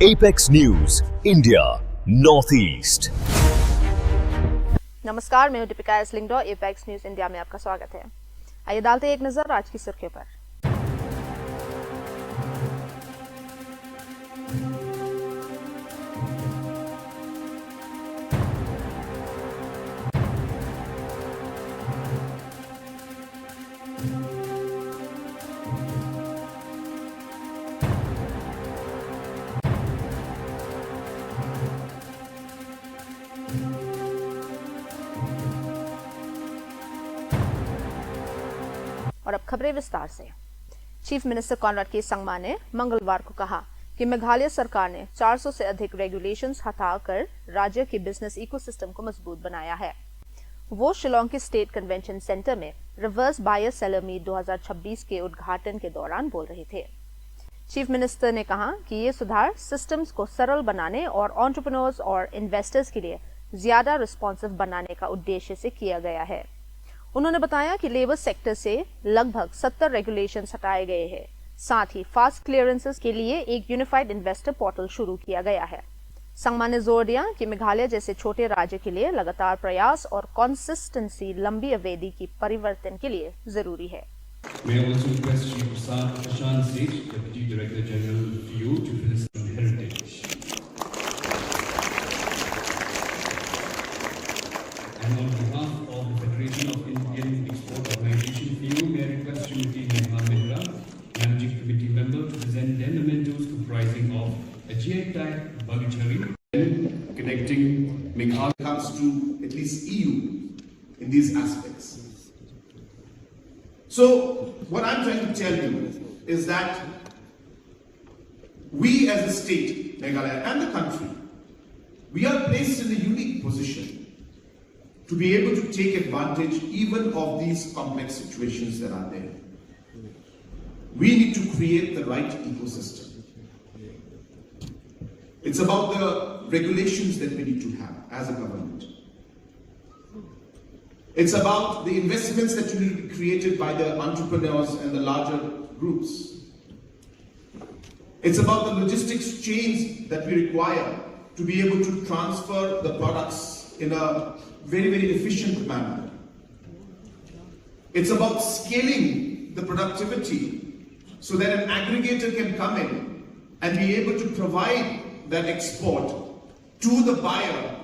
Apex news India north east. नमस्कार, मैं हूं दीपिका एसलिंगडो। एपेक्स न्यूज इंडिया में आपका स्वागत है। आइए डालते हैं एक नजर आज की सुर्खियों पर। और अब खबरें विस्तार से। चीफ मिनिस्टर कॉनराड के संगमा ने मंगलवार को कहा कि मेघालय सरकार ने 400 से अधिक रेगुलेशंस हटाकर राज्य के बिजनेस इकोसिस्टम को मजबूत बनाया है। वो शिलोंग के स्टेट कन्वेंशन सेंटर में रिवर्स बायर सेलर मीट 2026 के उद्घाटन के दौरान बोल रहे थे। चीफ मिनिस्टर ने कहा कि ये सुधार सिस्टम्स को सरल बनाने और एंटरप्रेन्योर्स और इन्वेस्टर्स के लिए ज्यादा रिस्पॉन्सिव बनाने का उद्देश्य से किया गया है। उन्होंने बताया कि लेबर सेक्टर से लगभग 70 रेगुलेशंस हटाए गए हैं। साथ ही फास्ट क्लियरेंसेस के लिए एक यूनिफाइड इन्वेस्टर पोर्टल शुरू किया गया है। संगमा ने जोर दिया कि मेघालय जैसे छोटे राज्य के लिए लगातार प्रयास और कंसिस्टेंसी लंबी अवधि की परिवर्तन के लिए जरूरी है। May I also request Chief Prashant Seth, Deputy Director General FIU, to fill us in heritage. And on behalf of the Federation of Indian Export Organization FIU, may I request Srimati Neha Mehra, Managing Committee Member, to present 10 mementos comprising of a GI tag Bagichari, connecting Meghalaya comes to at least EU in these aspects. So, what I'm trying to tell you is that we as a state, Meghalaya and the country, we are placed in a unique position to be able to take advantage even of these complex situations that are there. We need to create the right ecosystem. It's about the regulations that we need to have as a government. It's about the investments that will be created by the entrepreneurs and the larger groups. It's about the logistics chains that we require to be able to transfer the products in a very, very efficient manner. It's about scaling the productivity so that an aggregator can come in and be able to provide that export to the buyer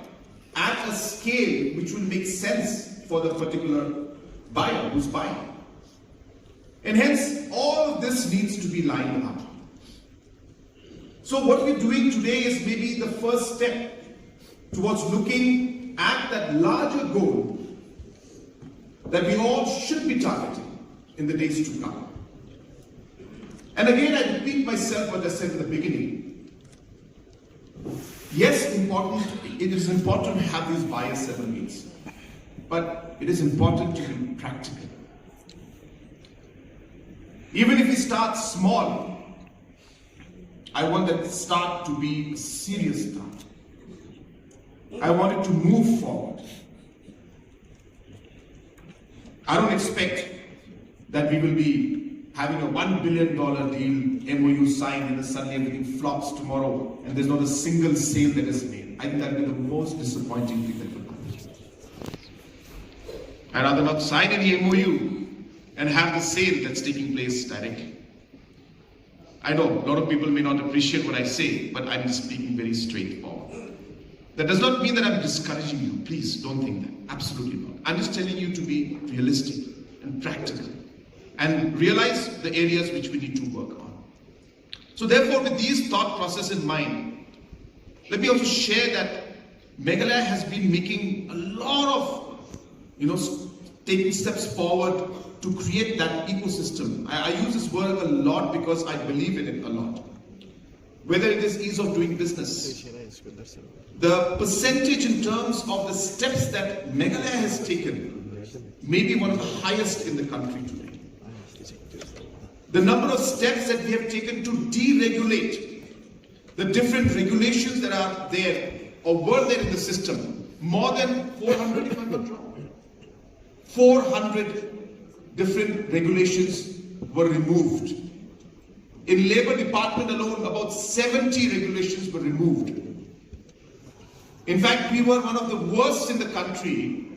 at a scale which will make sense for the particular buyer who's buying. And hence, all of this needs to be lined up. So what we're doing today is maybe the first step towards looking at that larger goal that we all should be targeting in the days to come. And again, I repeat myself what I said in the beginning. Yes, it is important to have these buyer-seller meets. But it is important to be practical. Even if we start small, I want that start to be a serious start. I want it to move forward. I don't expect that we will be having a $1 billion deal, MOU signed, and then suddenly everything flops tomorrow and there's not a single sale that is made. I think that will be the most disappointing thing that will happen. I'd rather not sign any MOU and have the sale that's taking place directly. I know a lot of people may not appreciate what I say, but I'm just speaking very straightforward. That does not mean that I'm discouraging you. Please don't think that. Absolutely not. I'm just telling you to be realistic and practical and realize the areas which we need to work on. So therefore, with these thought process in mind, let me also share that Meghalaya has been making a lot of taking steps forward to create that ecosystem. I use this word a lot because I believe in it a lot. Whether it is ease of doing business, the percentage in terms of the steps that Meghalaya has taken may be one of the highest in the country today. The number of steps that we have taken to deregulate the different regulations that are there or were there in the system, more than 400 if I'm not wrong. 400 different regulations were removed. In Labour Department alone, about 70 regulations were removed. In fact, we were one of the worst in the country,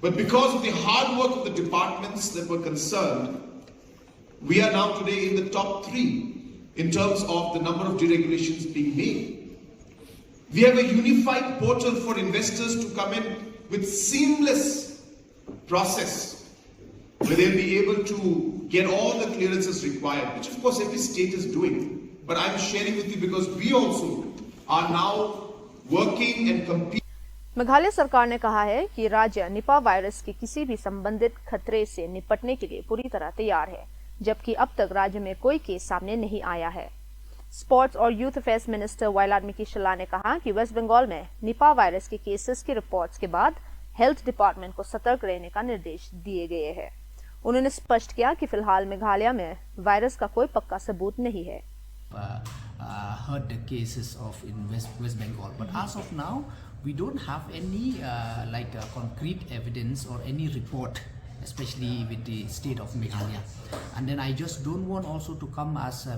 but because of the hard work of the departments that were concerned, we are now today in the top 3 in terms of the number of deregulations being made. We have a unified portal for investors to come in with seamless process, where they'll be able to get all the clearances required, which of course every state is doing. But I'm sharing with you because we also are now working and competing. Meghalaya सरकार ने कहा है कि राज्य Nipah virus के किसी भी संबंधित खतरे से निपटने के लिए पूरी तरह तैयार है, जबकि अब तक राज्य में कोई केस सामने नहीं आया है। स्पोर्ट्स और यूथ अफेयर्स मिनिस्टर वाइलाडमिकी शिला ने कहा कि वेस्ट बंगाल में निपा वायरस के केसेस की रिपोर्ट्स के बाद हेल्थ डिपार्टमेंट को सतर्क रहने का निर्देश दिए गए हैं। उन्होंने स्पष्ट किया कि फिलहाल मेघालय में वायरस का कोई पक्का सबूत नहीं है। Heard the cases of in West Bengal, but as of now we don't have any concrete evidence or any report, especially with the state of Meghalaya. And then I just don't want also to come as to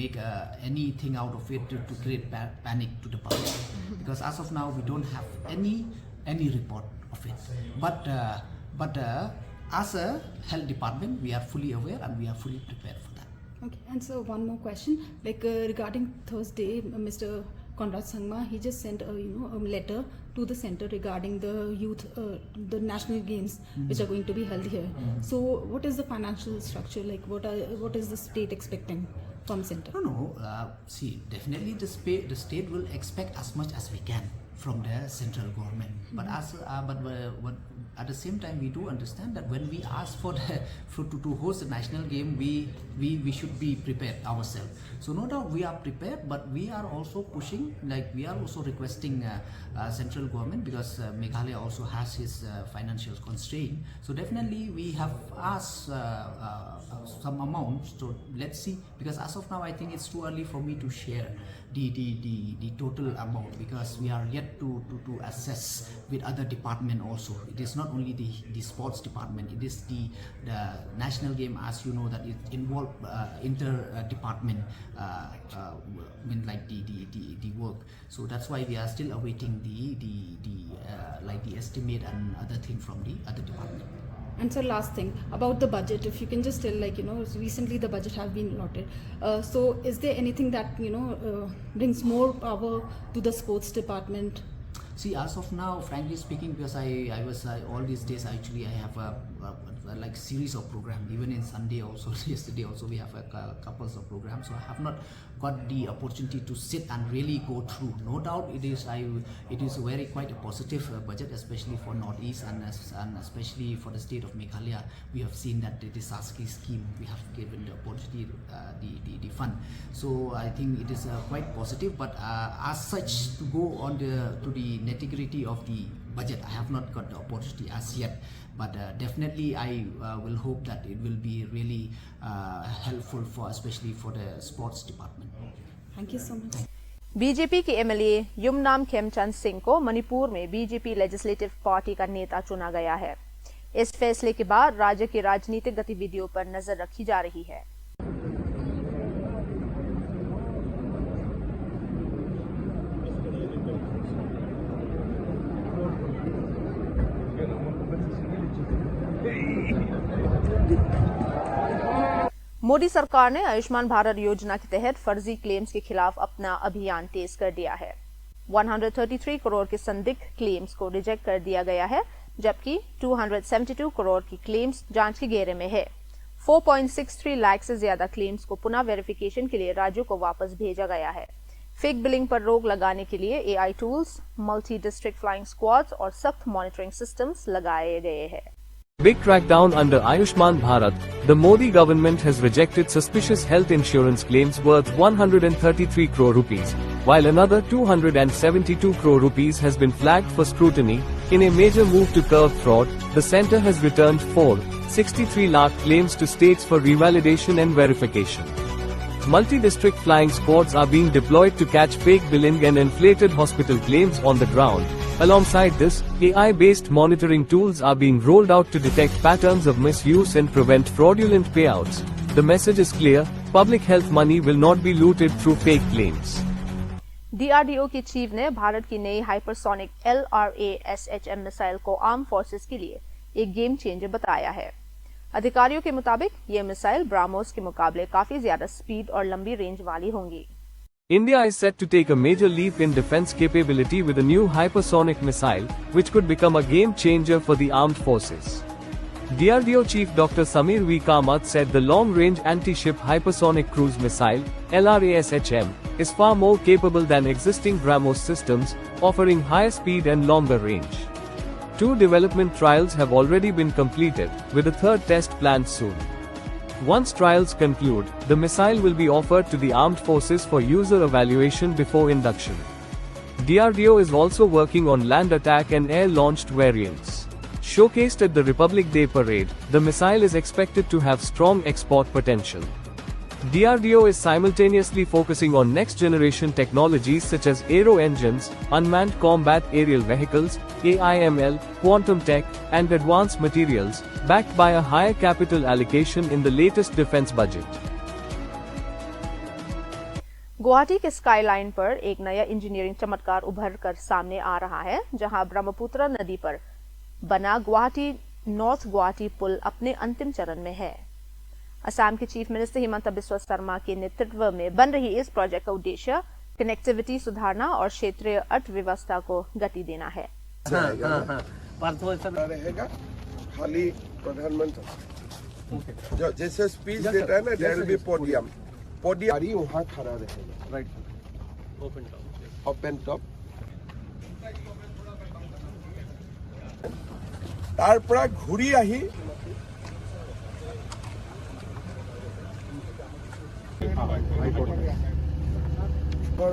make anything out of it to create panic to the public, because as of now we don't have any report of it. But as a health department, we are fully aware and we are fully prepared for that. Okay, and so one more question, regarding Thursday, Mr. Conrad Sangma, he just sent a letter to the center regarding the youth, the national games which are going to be held here. So, what is the financial structure like? What is the state expecting from center? No. See, definitely the state will expect as much as we can from the central government. But at the same time, we do understand that when we ask to host a national game, we should be prepared ourselves. So no doubt we are prepared, but we are also pushing, we are also requesting central government, because Meghalaya also has his financial constraint. So definitely we have asked some amounts. So let's see, because as of now I think it's too early for me to share the total amount, because we are yet to assess with other department also. It is not only the sports department, it is the national game, as you know, that it involves inter-department the work. So that's why we are still awaiting the estimate and other thing from the other department. And so last thing about the budget, if you can just tell, recently the budget has been allotted. So is there anything that brings more power to the sports department? See, as of now, frankly speaking, because I was all these days actually I have a series of programs. Even in Sunday also, yesterday also we have a couples of programs. So I have not got the opportunity to sit and really go through. No doubt it is quite a positive budget, especially for Northeast and especially for the state of Meghalaya. We have seen that the Saski scheme, we have given the opportunity, the fund. So I think it is quite positive. But as such, to go on to the nitty-gritty of the budget, I have not got the opportunity as yet. But definitely I will hope that it will be really helpful especially for the sports department. Thank you so much. BJP के MLA Yumnam Khemchand Singh को मणिपुर में BJP legislative party का नेता चुना गया है। इस फैसले के बाद राज्य की राजनीतिक गतिविधियों पर नजर रखी जा रही है। मोदी सरकार ने आयुष्मान भारत योजना के तहत फर्जी क्लेम्स के खिलाफ अपना अभियान तेज कर दिया है। 133 करोड़ के संदिग्ध क्लेम्स को रिजेक्ट कर दिया गया है, जबकि 272 करोड़ की क्लेम्स जांच के घेरे में है। 4.63 लाख से ज्यादा क्लेम्स को पुनः वेरिफिकेशन के लिए राज्यों को वापस भेजा गया है। फेक बिलिंग पर रोक लगाने के लिए AI tools, multi district flying squads और सख्त मॉनिटरिंग सिस्टम्स लगाए गए हैं। Big crackdown under Ayushman Bharat. The Modi government has rejected suspicious health insurance claims worth 133 crore rupees, while another 272 crore rupees has been flagged for scrutiny. In a major move to curb fraud, the centre has returned 463 lakh claims to states for revalidation and verification. Multi-district flying squads are being deployed to catch fake billing and inflated hospital claims on the ground. Alongside this, AI-based monitoring tools are being rolled out to detect patterns of misuse and prevent fraudulent payouts. The message is clear: public health money will not be looted through fake claims. DRDO की chief ने भारत की नई hypersonic LRASHM missile को arm forces के लिए एक game changer बताया है। अधिकारियों के मुताबिक ये मिसाइल ब्राह्मोस के मुकाबले काफी ज्यादा स्पीड और लंबी रेंज वाली होंगी। India is set to take a major leap in defense capability with a new hypersonic missile, which could become a game changer for the armed forces. DRDO Chief Dr. Samir V. Kamath said the long-range anti-ship hypersonic cruise missile, LRASHM, is far more capable than existing BrahMos systems, offering higher speed and longer range. 2 development trials have already been completed, with a third test planned soon. Once trials conclude, the missile will be offered to the armed forces for user evaluation before induction. DRDO is also working on land attack and air-launched variants. Showcased at the Republic Day parade, the missile is expected to have strong export potential. DRDO is simultaneously focusing on next-generation technologies such as aero engines, unmanned combat aerial vehicles, AIML, quantum tech, and advanced materials, backed by a higher capital allocation in the latest defense budget. Guwahati के skyline पर एक नया engineering चमत्कार उभर कर सामने आ रहा है, जहां ब्रह्मपुत्र नदी पर बना गुवाहाटी नॉर्थ गुवाहाटी पुल अपने अंतिम चरण में है। असम के चीफ मिनिस्टर हिमंता बिस्वा शर्मा के नेतृत्व में बन रही इस प्रोजेक्ट का उद्देश्य कनेक्टिविटी सुधारना और क्षेत्रीय अर्थव्यवस्था को गति देना है। रहेगा खाली प्रधानमंत्री जो जैसे स्पीच देता है ना, देयर विल बी पोडियम वहाँ खड़ा रहेगा, राइट, ओपन टॉप तार পৰা ঘূৰি আহি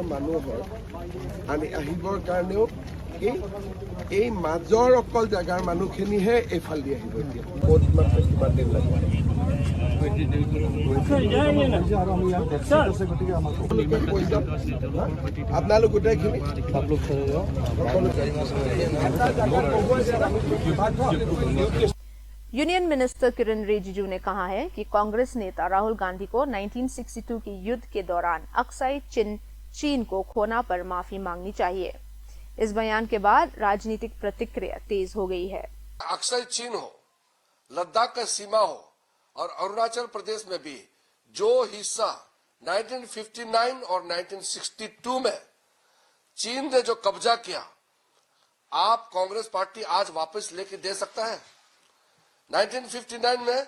মানুহৰ আহিবৰ কাৰণেও এই মাজৰ অকল জেগাৰ মানুহখিনিহে এইফালে আহিব। এতিয়া কিমান দিন লাগিব আপোনালোক গোটেইখিনি यूनियन मिनिस्टर किरण रिजिजू ने कहा है कि कांग्रेस नेता राहुल गांधी को 1962 के युद्ध के दौरान अक्साई चीन को खोना पर माफी मांगनी चाहिए। इस बयान के बाद राजनीतिक प्रतिक्रिया तेज हो गई है। अक्साई चीन हो, लद्दाख का सीमा हो और अरुणाचल प्रदेश में भी जो हिस्सा 1959 और 1962 में चीन ने जो कब्जा किया, आप कांग्रेस पार्टी आज वापस लेके दे सकता है? 1959 में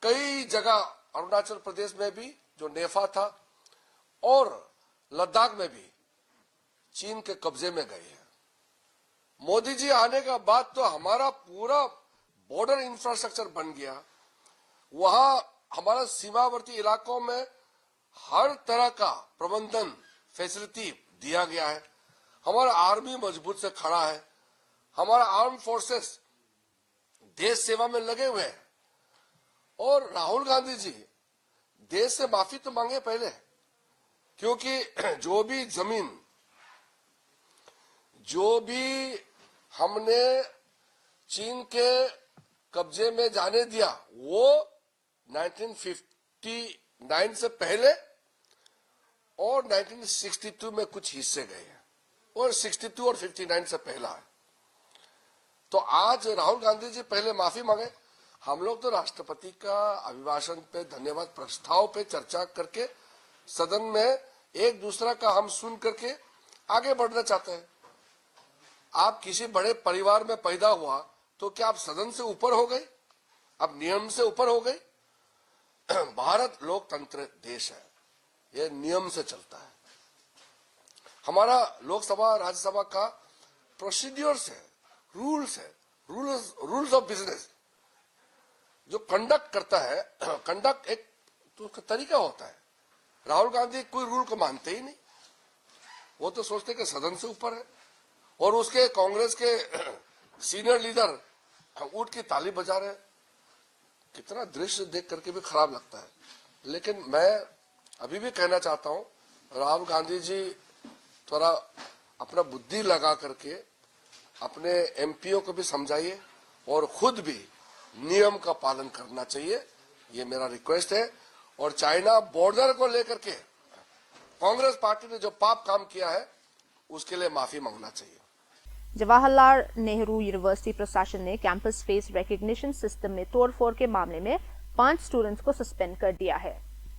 कई जगह अरुणाचल प्रदेश में भी जो नेफा था और लद्दाख में भी चीन के कब्जे में गए हैं। मोदी जी आने का बाद तो हमारा पूरा बॉर्डर इंफ्रास्ट्रक्चर बन गया। वहां हमारा सीमावर्ती इलाकों में हर तरह का प्रबंधन फैसिलिटी दिया गया है। हमारा आर्मी मजबूत से खड़ा है। हमारा आर्म फोर्सेस देश सेवा में लगे हुए हैं। और राहुल गांधी जी देश से माफी तो मांगे पहले, क्योंकि जो भी हमने चीन के कब्जे में जाने दिया वो 1959 से पहले और 1962 में कुछ हिस्से गए हैं और 62 और 59 से पहला है। तो आज राहुल गांधी जी पहले माफी मांगे। हम लोग तो राष्ट्रपति का अभिभाषण पे धन्यवाद प्रस्ताव पे चर्चा करके सदन में एक दूसरा का हम सुन करके आगे बढ़ना चाहते हैं। आप किसी बड़े परिवार में पैदा हुआ तो क्या आप सदन से ऊपर हो गए? आप नियम से ऊपर हो गए? भारत लोकतंत्र देश है, ये नियम से चलता है। हमारा लोकसभा राज्यसभा का प्रोसीड्यूर्स है, रूल्स है, रूल्स ऑफ बिजनेस जो कंडक्ट करता है। कंडक्ट एक तो उसका तरीका होता है। राहुल गांधी कोई रूल को मानते ही नहीं, वो तो सोचते कि सदन से ऊपर है। और उसके कांग्रेस के सीनियर लीडर उठ की ताली बजा रहे हैं। कितना दृश्य देख करके भी खराब लगता है। लेकिन मैं अभी भी कहना चाहता हूं, राहुल गांधी जी थोड़ा अपना बुद्धि लगा करके अपने एमपीओ को भी समझाइए और खुद भी नियम का पालन करना चाहिए। ये मेरा रिक्वेस्ट है। और चाइना बॉर्डर को लेकर के कांग्रेस पार्टी ने जो पाप काम किया है उसके लिए माफी मांगना चाहिए। जवाहरलाल नेहरू यूनिवर्सिटी प्रशासन ने कैंपस फेस रिकॉग्निशन सिस्टम में तोड़फोड़ के मामले में 5 स्टूडेंट्स को सस्पेंड कर दिया है।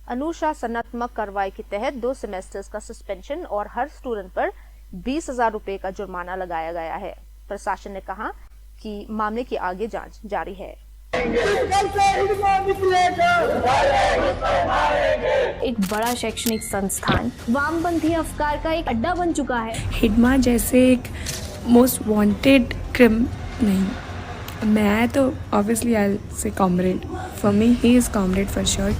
अनुशासनात्मक कार्रवाई के तहत 2 सेमेस्टर्स का सस्पेंशन और हर स्टूडेंट पर 20,000 रुपए का जुर्माना लगाया गया है। प्रशासन ने कहा कि मामले की आगे जांच जारी है। एक बड़ा शैक्षणिक संस्थान वामपंथी अफकार का एक अड्डा बन चुका है। हिडमा जैसे एक मोस्ट वांटेड क्रिम नहीं, मैं तो ऑब्वियसली आई से comrade, for me he is comrade for sure.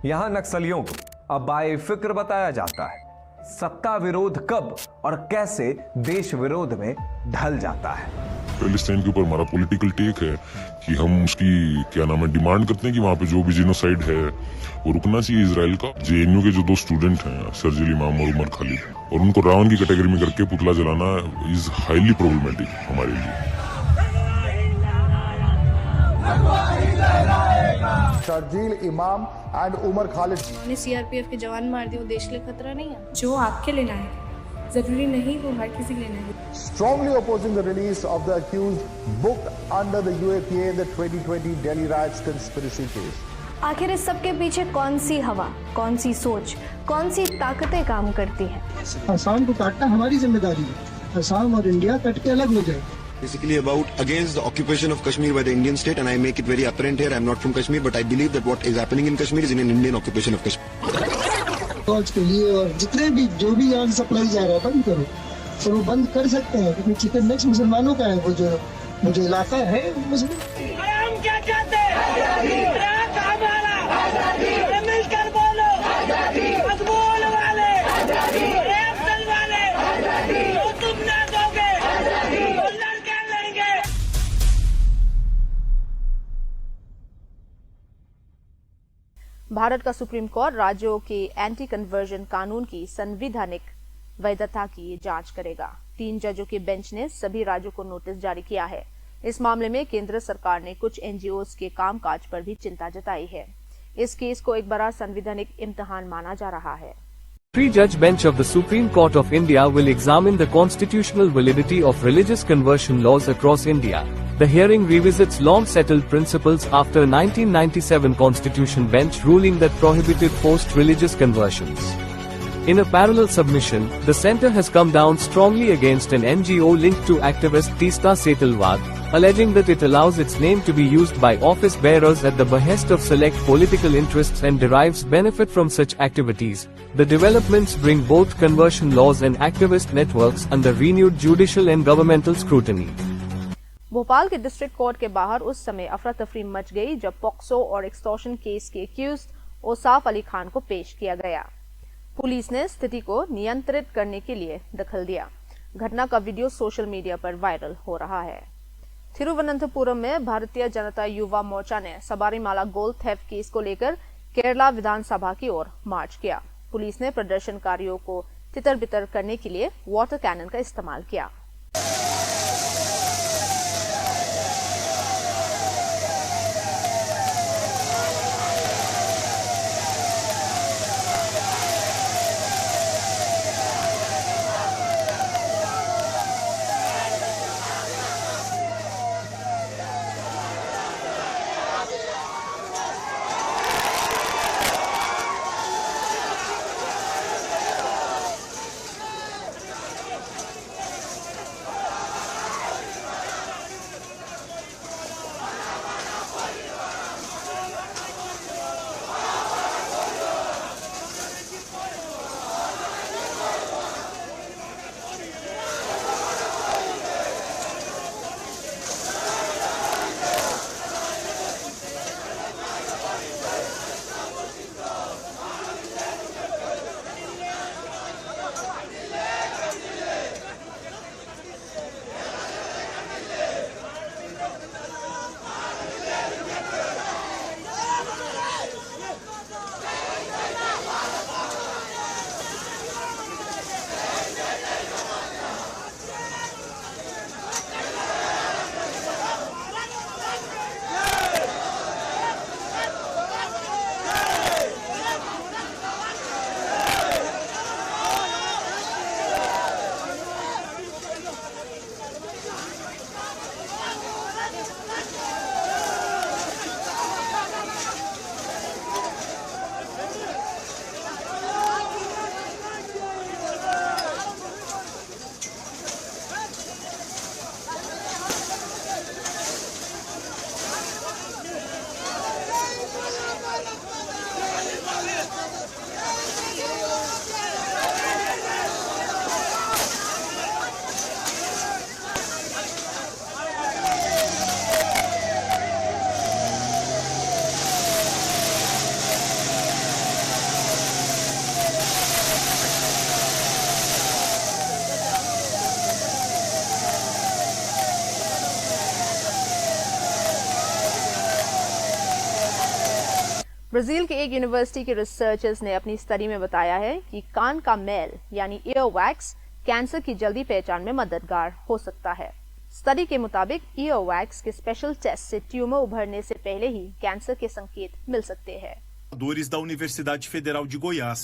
यहाँ नक्सलियों को अब बाइफिक्र बताया जाता है। सत्ता विरोध कब और कैसे देश विरोध में ढल जाता है। पैलेस्टाइन के ऊपर हमारा पॉलिटिकल टेक है कि हम उसकी क्या नाम है डिमांड करते हैं कि वहाँ पे जो भी जिनोसाइड है वो रुकना चाहिए इजराइल का। जेएनयू के जो 2 स्टूडेंट हैं सर्जिल इमाम और उमर खालिद, और उनको रावण की कैटेगरी में करके पुतला जलाना इज हाईली प्रॉब्लमेटिक हमारे लिए। सर्जिल इमाम एंड उमर खालिद ने सीआरपीएफ के जवान मार दिए, देश के लिए खतरा नहीं है। जो आपके लेना है जरूरी नहीं वो हर किसी के लेना है। strongly opposing the release of the accused booked under the UAPA in the 2020 Delhi riots conspiracy case. आखिर इस सब के पीछे कौन सी हवा, कौन सी सोच, कौन सी ताकतें काम करती हैं? असम को काटना हमारी जिम्मेदारी है। असम और इंडिया कट के अलग हो जाए। Basically about against the occupation of Kashmir by the Indian state, and I make it very apparent here. I am not from Kashmir, but I believe that what is happening in Kashmir is in an Indian occupation of Kashmir. फौज के लिए और जितने भी जो भी यहाँ supply जा रहा है बंद करो, और वो बंद कर सकते हैं क्योंकि चिकन नेक्स्ट मुसलमानों का है। वो जो इलाका है मुस्लिम। हम क्या चाहते हैं? मिलकर बोलो, मजबूर वाले, एक दल वाले, जो तुम ना दोगे, वो लड़के लड़ेंगे। भारत का सुप्रीम कोर्ट राज्यों के एंटी कन्वर्जन कानून की संवैधानिक वैधता की जांच करेगा। 3 जजों के बेंच ने सभी राज्यों को नोटिस जारी किया है। इस मामले में केंद्र सरकार ने कुछ एनजीओज के कामकाज पर भी चिंता जताई है। इस केस को एक बड़ा संवैधानिक इम्तिहान माना जा रहा है। 3-judge bench of the Supreme Court of India will examine the constitutional validity of religious conversion laws across India. The hearing revisits long-settled principles after 1997 Constitution bench ruling that prohibited forced religious conversions. In a parallel submission, the centre has come down strongly against an NGO linked to activist Teesta Setalwad, alleging that it allows its name to be used by office bearers at the behest of select political interests and derives benefit from such activities. The developments bring both conversion laws and activist networks under renewed judicial and governmental scrutiny. Bhopal के district court के बाहर उस समय अफरा तफरी much गई जब POCSO और एक्सटॉर्शन केस के एक्यूज्ड औसाफ अली खान को पेश किया गया। पुलिस ने स्थिति को नियंत्रित करने के लिए दखल दिया। घटना का वीडियो सोशल मीडिया पर वायरल हो रहा है। तिरुवनंतपुरम में भारतीय जनता युवा मोर्चा ने सबरीमाला गोल्ड थेफ्ट केस को लेकर केरला विधानसभा की ओर मार्च किया। पुलिस ने प्रदर्शनकारियों को तितर बितर करने के लिए वाटर कैनन का इस्तेमाल किया। ब्राजील के एक यूनिवर्सिटी के रिसर्चर्स ने अपनी स्टडी में बताया है कि कान का मैल यानी ईयर वैक्स कैंसर की जल्दी पहचान में मददगार हो सकता है। स्टडी के मुताबिक ईयर वैक्स के स्पेशल टेस्ट से ट्यूमर उभरने से पहले ही कैंसर के संकेत मिल सकते हैं। Da Universidade Federal de Goiás.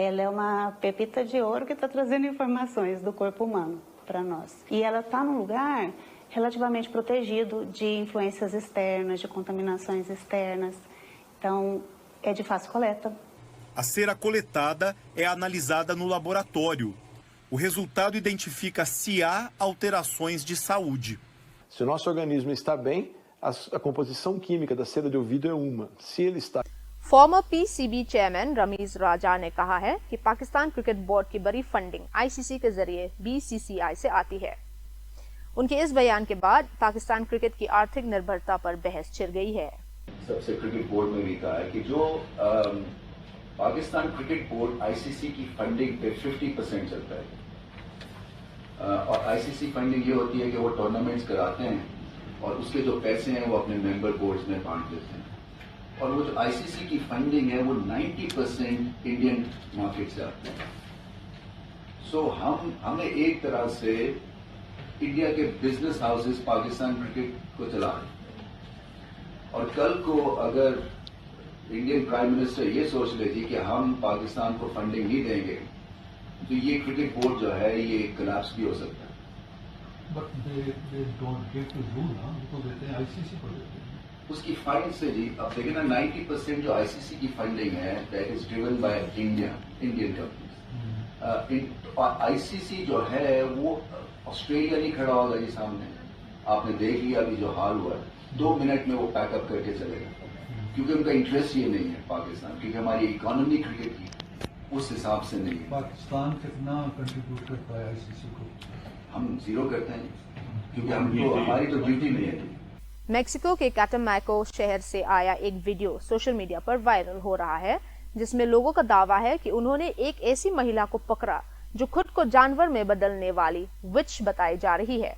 Ela é uma pepita de ouro que está trazendo informações do corpo humano para nós. E ela está num lugar relativamente protegido de influências externas, de contaminações externas. Então, é de fácil coleta. A cera coletada é analisada no laboratório. O resultado identifica se há alterações de saúde. Se o nosso organismo está bem, a composição química da cera de ouvido é uma. Se ele está... former PCB chairman Rameez Raja ने कहा है कि Pakistan cricket board की बड़ी funding ICC के जरिए BCCI से आती है। उनके इस बयान के बाद पाकिस्तान क्रिकेट की आर्थिक निर्भरता पर बहस छिड़ गई है। सबसे क्रिकेट बोर्ड में भी कहा है कि जो पाकिस्तान क्रिकेट बोर्ड आईसीसी की फंडिंग पे 50% चलता है और आईसीसी फंडिंग ये होती है कि वो टूर्नामेंट्स कराते हैं और उसके जो पैसे हैं वो अपने मेंबर बोर्ड्स में बांट देते हैं और वो जो आईसीसी की फंडिंग है वो 90% इंडियन मार्केट से आते हैं। सो हमें एक तरह से इंडिया के बिजनेस हाउसेस पाकिस्तान क्रिकेट को चला रहे हैं और कल को अगर इंडियन प्राइम मिनिस्टर ये सोच ले जी कि हम पाकिस्तान को फंडिंग नहीं देंगे तो ये क्रिकेट बोर्ड जो है ये कोलैप्स भी हो सकता है। But they don't get to rule ना, उनको देते हैं आईसीसी को देते हैं। उसकी फाइल से जी अब देखिए ना 90% जो आईसीसी की फंडिंग है that is driven by Indian companies. ICC जो है वो ऑस्ट्रेलिया नहीं खड़ा होगा जी सामने। आपने देख लिया अभी जो हाल हुआ है 2 मिनट में वो पैकअप करके चलेगा क्योंकि उनका इंटरेस्ट ये नहीं है पाकिस्तान क्योंकि हमारी इकोनॉमी क्रिकेट की उस हिसाब से नहीं है। पाकिस्तान कितना कंट्रीब्यूट करता है आईसीसी को? हम 0 करते हैं क्योंकि हमको हमारी तो ड्यूटी नहीं है। मेक्सिको के कैटामैको शहर से आया एक वीडियो सोशल मीडिया पर वायरल हो रहा है जिसमें लोगों का दावा है कि उन्होंने एक ऐसी महिला को पकड़ा जो खुद को जानवर में बदलने वाली विच बताई जा रही है।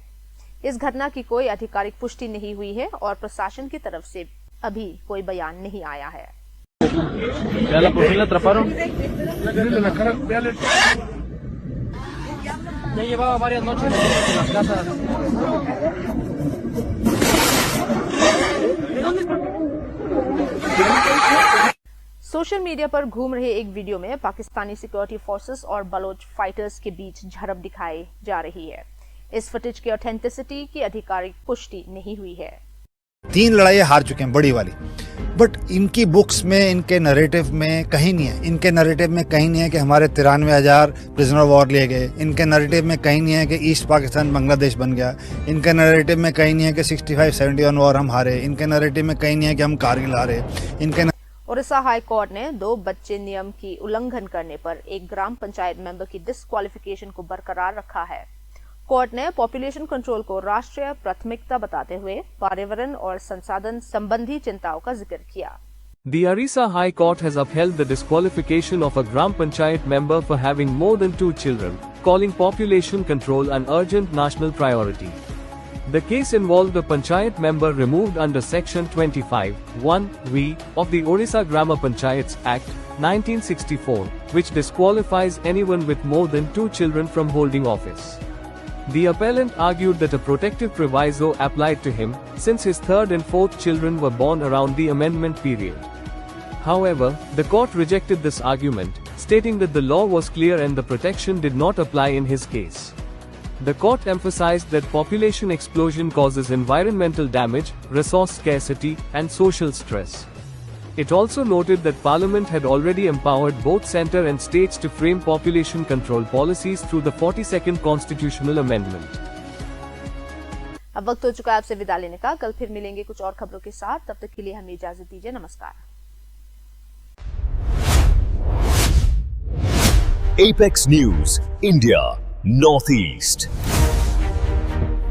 इस घटना की कोई आधिकारिक पुष्टि नहीं हुई है और प्रशासन की तरफ से अभी कोई बयान नहीं आया है। सोशल मीडिया पर घूम रहे एक वीडियो में पाकिस्तानी सिक्योरिटी फोर्सेस और बलोच फाइटर्स के बीच झड़प दिखाई जा रही है। इस फुटेज की ऑथेंटिसिटी की आधिकारिक पुष्टि नहीं हुई है। 3 लड़ाइयाँ हार चुके हैं बड़ी वाली, बट इनकी बुक्स में इनके नरेटिव में कहीं नहीं है। इनके नरेटिव में कहीं नहीं है कि हमारे 93,000 प्रिजनर ऑफ वॉर लिए गए। इनके नरेटिव में कहीं नहीं है कि ईस्ट पाकिस्तान बांग्लादेश बन गया। इनके नरेटिव में कहीं नहीं है कि 65-71 वॉर हम हारे। इनके नरेटिव में कहीं नहीं है कि हम कारगिल हारे। ओडिशा हाई कोर्ट ने 2 बच्चे नियम की उल्लंघन करने पर एक ग्राम पंचायत मेंबर की डिस्क्वालिफिकेशन को बरकरार रखा है। कोर्ट ने पॉपुलेशन कंट्रोल को राष्ट्रीय प्राथमिकता बताते हुए पर्यावरण और संसाधन संबंधी चिंताओं का जिक्र किया। The Orissa High Court has upheld the disqualification of a Gram Panchayat member for having more than 2 children, calling population control an urgent national priority. The case involved a Panchayat member removed under Section 25(1)(v) of the Orissa Grama Panchayats Act, 1964, which disqualifies anyone with more than 2 children from holding office. The appellant argued that a protective proviso applied to him, since his 3rd and 4th children were born around the amendment period. However, the court rejected this argument, stating that the law was clear and the protection did not apply in his case. The court emphasized that population explosion causes environmental damage, resource scarcity, and social stress. It also noted that Parliament had already empowered both centre and states to frame population control policies through the 42nd Constitutional Amendment. अब वक्त हो चुका है आपसे विदा लेने का। कल फिर मिलेंगे कुछ और खबरों के साथ। तब तक के लिए हमें इजाजत दीजिए। नमस्कार। Apex News, India, Northeast.